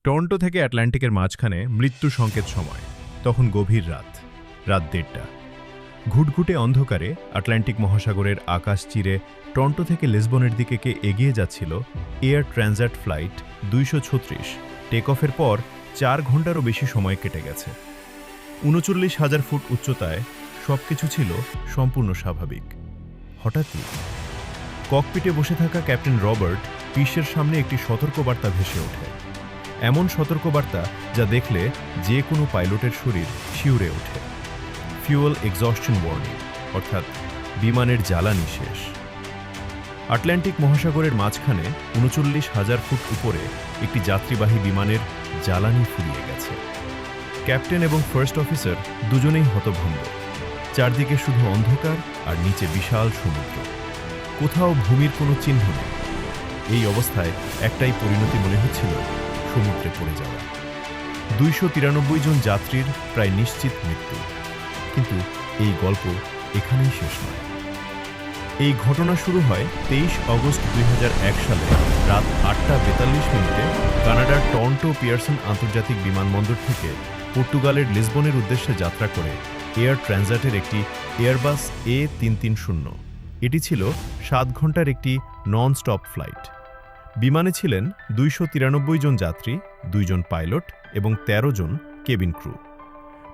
Toronto থেকে আটলান্টিকের মাঝখানে মৃত্যু সংকেত সময়। তখন গভীর রাত 1:30। ঘুটঘুটে অন্ধকারে আটলান্টিক মহাসাগরের আকাশ চিরে টরন্টো থেকে লিসবনের দিকে এগিয়ে যাচ্ছিল এয়ার ট্রানজিট ফ্লাইট 236। টেক অফের পর 4 ঘন্টারও বেশি সময় কেটে গেছে। 39,000 ফুট উচ্চতায় সবকিছু ছিল সম্পূর্ণ স্বাভাবিক। হঠাৎই ককপিটে বসে থাকা ক্যাপ্টেন রবার্ট পিসের সামনে একটি সতর্কবার্তা ভেসে ওঠে। এমন সতর্কবার্তা যা দেখলে যে কোনো পাইলটের শরীর শিউরে ওঠে। ফিউয়েল এক্সস্টন ওয়ার্নিং, অর্থাৎ বিমানের জ্বালানি শেষ। আটলান্টিক মহাসাগরের মাঝখানে 39,000 ফুট উপরে একটি যাত্রীবাহী বিমানের জ্বালানি ফুরিয়ে গেছে। ক্যাপ্টেন এবং ফার্স্ট অফিসার দুজনেই হতভম্ব। চারদিকে শুধু অন্ধকার আর নিচে বিশাল সমুদ্র। কোথাও ভূমির কোনো চিহ্ন নেই। এই অবস্থায় একটাই পরিণতি মনে হচ্ছিল, সমুদ্রে পড়ে যাওয়া। 293 জন যাত্রীর প্রায় নিশ্চিত মৃত্যু। কিন্তু এই গল্প এখানেই শেষ নয়। এই ঘটনা শুরু হয় 23 অগস্ট 2001 সালে রাত 8:42 কানাডার টরন্টো পিয়ারসন আন্তর্জাতিক বিমানবন্দর থেকে পর্তুগালের লিসবনের উদ্দেশ্যে যাত্রা করে এয়ার ট্রানজিটের একটি এয়ারবাস A330। এটি ছিল 7 ঘন্টার একটি নন স্টপ ফ্লাইট। বিমানে ছিলেন 293 জন যাত্রী, 2 জন পাইলট এবং 13 জন কেবিন ক্রু।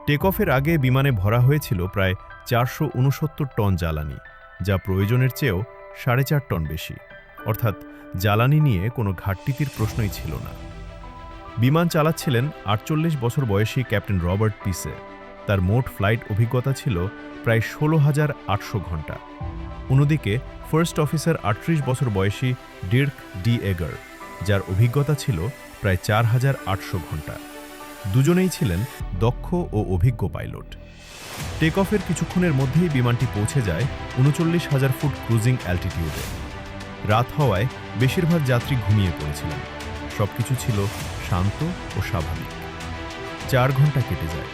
টেক অফের আগে বিমানে ভরা হয়েছিল প্রায় 469 টন জ্বালানি, যা প্রয়োজনের চেয়েও 4.5 টন বেশি। অর্থাৎ জ্বালানি নিয়ে কোনো ঘাটতির প্রশ্নই ছিল না। বিমান চালাচ্ছিলেন 48 বছর বয়সী ক্যাপ্টেন রবার্ট পিসে। তার মোট ফ্লাইট অভিজ্ঞতা ছিল প্রায় 16,800 ঘন্টা। অন্যদিকে ফার্স্ট অফিসার 38 বছর বয়সী ডির্ক ডি এগার, যার অভিজ্ঞতা ছিল প্রায় 4,800 ঘন্টা। দুজনেই ছিলেন দক্ষ ও অভিজ্ঞ পাইলট। টেক অফের কিছুক্ষণের মধ্যেই বিমানটি পৌঁছে যায় 39,000 ফুট ক্রুজিং অ্যালটিটিউডে। রাত হওয়ায় বেশিরভাগ যাত্রী ঘুমিয়ে পড়েছিলেন। সবকিছু ছিল শান্ত ও স্বাভাবিক। 4 ঘন্টা কেটে যায়।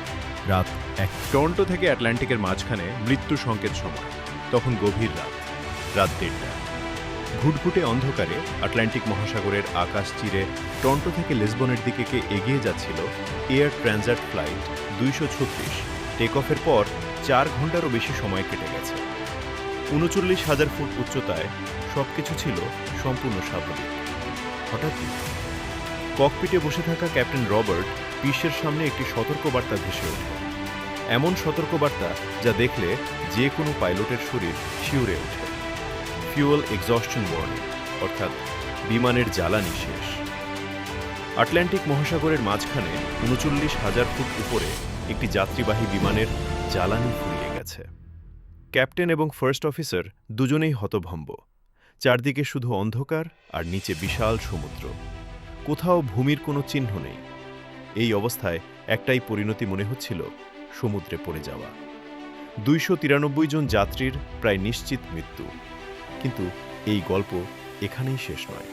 রাত 1। টরন্টো থেকে আটলান্টিকের মাঝখানে মৃত্যু সংকেত সময়। তখন গভীর রাত 1:30। ঘুটঘুটে অন্ধকারে আটলান্টিক মহাসাগরের আকাশ চিরে টরন্টো থেকে লিসবনের দিকে এগিয়ে যাচ্ছিল এয়ার ট্রানজিট ফ্লাইট 236। টেক অফের পর 4 ঘন্টারও বেশি সময় কেটে গেছে। 39,000 ফুট উচ্চতায় সবকিছু ছিল সম্পূর্ণ স্বাভাবিক। হঠাৎই ককপিটে বসে থাকা ক্যাপ্টেন রবার্ট পিসের সামনে একটি সতর্কবার্তা ভেসে ওঠে। এমন সতর্কবার্তা যা দেখলে যে কোনো পাইলটের শরীর শিউরে ওঠে। ফিউয়েল এক্সস্টন ওয়ার্নিং, অর্থাৎ বিমানের জ্বালানি শেষ। আটলান্টিক মহাসাগরের মাঝখানে 39,000 ফুট উপরে একটি যাত্রীবাহী বিমানের জ্বালানি ফুরিয়ে গেছে। ক্যাপ্টেন এবং ফার্স্ট অফিসার দুজনেই হতভম্ব। চারদিকে শুধু অন্ধকার আর নিচে বিশাল সমুদ্র। কোথাও ভূমির কোনো চিহ্ন নেই। এই অবস্থায় একটাই পরিণতি মনে হচ্ছিল, সমুদ্রে পড়ে যাওয়া। 293 জন যাত্রীর প্রায় নিশ্চিত মৃত্যু। কিন্তু এই গল্প এখানেই শেষ নয়।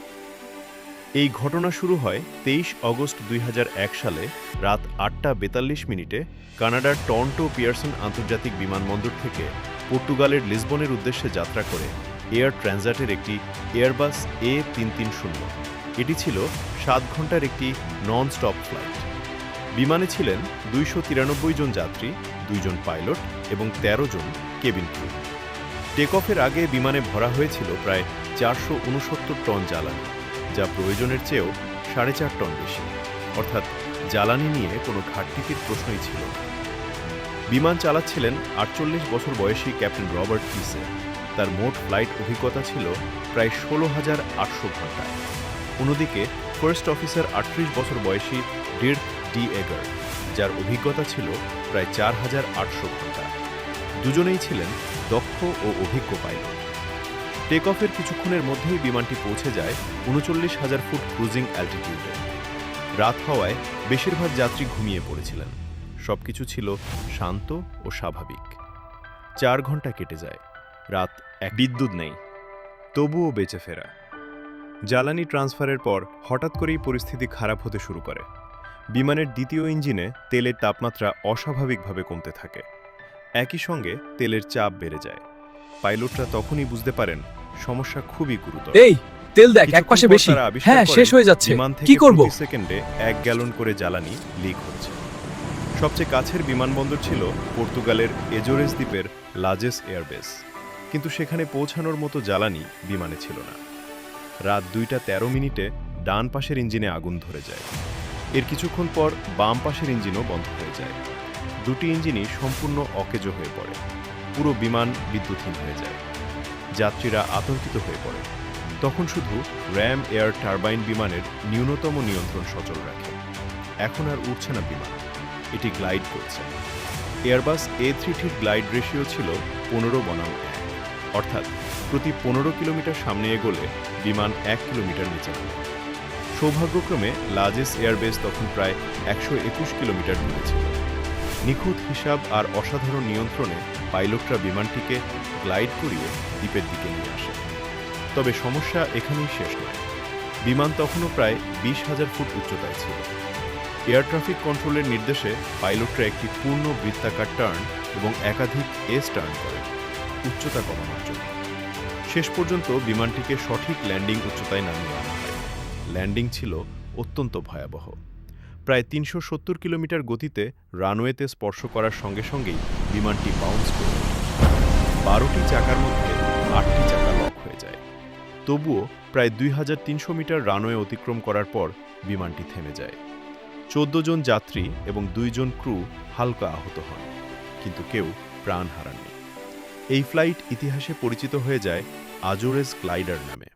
এই ঘটনা শুরু হয় 23 অগস্ট 2001 সালে রাত 8:42 কানাডার টরন্টো পিয়ারসন আন্তর্জাতিক বিমানবন্দর থেকে পর্তুগালের লিসবনের উদ্দেশ্যে যাত্রা করে এয়ার ট্রানজিটের একটি এয়ারবাস A330। এটি ছিল 7 ঘন্টার একটি নন স্টপ ফ্লাইট। বিমানে ছিলেন 293 জন যাত্রী, 2 জন পাইলট এবং 13 জন কেবিন ক্রু। টেক অফের আগে বিমানে ভরা হয়েছিল প্রায় 469 টন জ্বালানি, যা প্রয়োজনের চেয়েও 4.5 টন বেশি। অর্থাৎ জ্বালানি নিয়ে কোনো ঘাটতির প্রশ্নই ছিল না। বিমান চালাচ্ছিলেন 48 বছর বয়সী ক্যাপ্টেন রবার্ট পিসে। তার মোট ফ্লাইট অভিজ্ঞতা ছিল প্রায় 16,800 ঘন্টা। অন্যদিকে ফার্স্ট অফিসার 38 বছর বয়সী ডির্ক ডি এগার, যার অভিজ্ঞতা ছিল প্রায় 4,800 ঘন্টা। দুজনেই ছিলেন দক্ষ ও অভিজ্ঞ পাইলট। টেক অফের কিছুক্ষণের মধ্যেই বিমানটি পৌঁছে যায় 39,000 ফুট ক্রুজিং অ্যালটিটিউডে। রাত হওয়ায় বেশিরভাগ যাত্রী ঘুমিয়ে পড়েছিলেন। সবকিছু ছিল শান্ত ও স্বাভাবিক। 4 ঘন্টা কেটে যায়। রাত 1। বিদ্যুৎ নেই, তবুও বেঁচে ফেরা। জ্বালানি ট্রান্সফারের পর হঠাৎ করেই পরিস্থিতি খারাপ হতে শুরু করে। বিমানের দ্বিতীয় ইঞ্জিনে তেলের তাপমাত্রা অস্বাভাবিকভাবে কমতে থাকে। একই সঙ্গে তেলের চাপ বেড়ে যায়। পাইলটরা তখনই বুঝতে পারেন সমস্যা খুবই গুরুতর। এই তেল দেখ কিছুক্ষণ একপাশে পর বেশি। তারা আবিষ্কার হ্যাঁ, করেন শেষ হয়ে যাচ্ছে। বিমান থেকে কি করব? প্রতি সেকেন্ডে 1 গ্যালন করে জ্বালানি লিক হচ্ছে। সবচেয়ে কাছের বিমানবন্দর ছিল পর্তুগালের এজোরেস দ্বীপের লাজেস এয়ারবেস, কিন্তু সেখানে পৌঁছানোর মতো জ্বালানি বিমানে ছিল না। রাত 2:13 ডান পাশের ইঞ্জিনে আগুন ধরে যায়। এর কিছুক্ষণ পর বাম পাশের ইঞ্জিনও বন্ধ হয়ে যায়। দুটি ইঞ্জিনই সম্পূর্ণ অকেজো হয়ে পড়ে। পুরো বিমান বিদ্যুৎহীন হয়ে যায়। যাত্রীরা আতঙ্কিত হয়ে পড়ে। তখন শুধু র্যাম এয়ার টারবাইন বিমানের ন্যূনতম নিয়ন্ত্রণ সচল রাখে। এখন আর উঠছে না বিমান, এটি গ্লাইড করছে। এয়ারবাস A330-র গ্লাইড রেশিও ছিল 15:1, অর্থাৎ প্রতি 15 কিলোমিটার সামনে এগোলে বিমান 1 কিলোমিটার নিচে নামে। সৌভাগ্যক্রমে লাজেস এয়ারবেস তখন প্রায় 121 কিলোমিটার দূরে ছিল। নিখুঁত হিসাব আর অসাধারণ নিয়ন্ত্রণে পাইলটরা বিমানটিকে গ্লাইড করিয়ে দ্বীপের দিকে নিয়ে আসে। তবে সমস্যা এখানেই শেষ নয়। বিমান তখনও প্রায় 20,000 ফুট উচ্চতায় ছিল। এয়ার ট্রাফিক কন্ট্রোলের নির্দেশে পাইলটরা একটি পূর্ণ বৃত্তাকার টার্ন এবং একাধিক এস টার্ন করেন উচ্চতা কমানোর জন্য। শেষ পর্যন্ত বিমানটিকে সঠিক ল্যান্ডিং উচ্চতায় নামিয়ে আনা হয়। ল্যান্ডিং ছিল অত্যন্ত ভয়াবহ। প্রায় 370 কিলোমিটার গতিতে রানওয়েতে স্পর্শ করার সঙ্গে সঙ্গেই বিমানটি বাউন্স করে। 12টি চাকার মধ্যে 8টি চাকা লক হয়ে যায়। তবুও প্রায় 2300 মিটার রানওয়ে অতিক্রম করার পর বিমানটি থেমে যায়। 14 জন যাত্রী এবং 2 জন ক্রু হালকা আহত হন, কিন্তু কেউ প্রাণ হারাননি। এই ফ্লাইট ইতিহাসে পরিচিত হয়ে যায় আজোরেস গ্লাইডার নামে।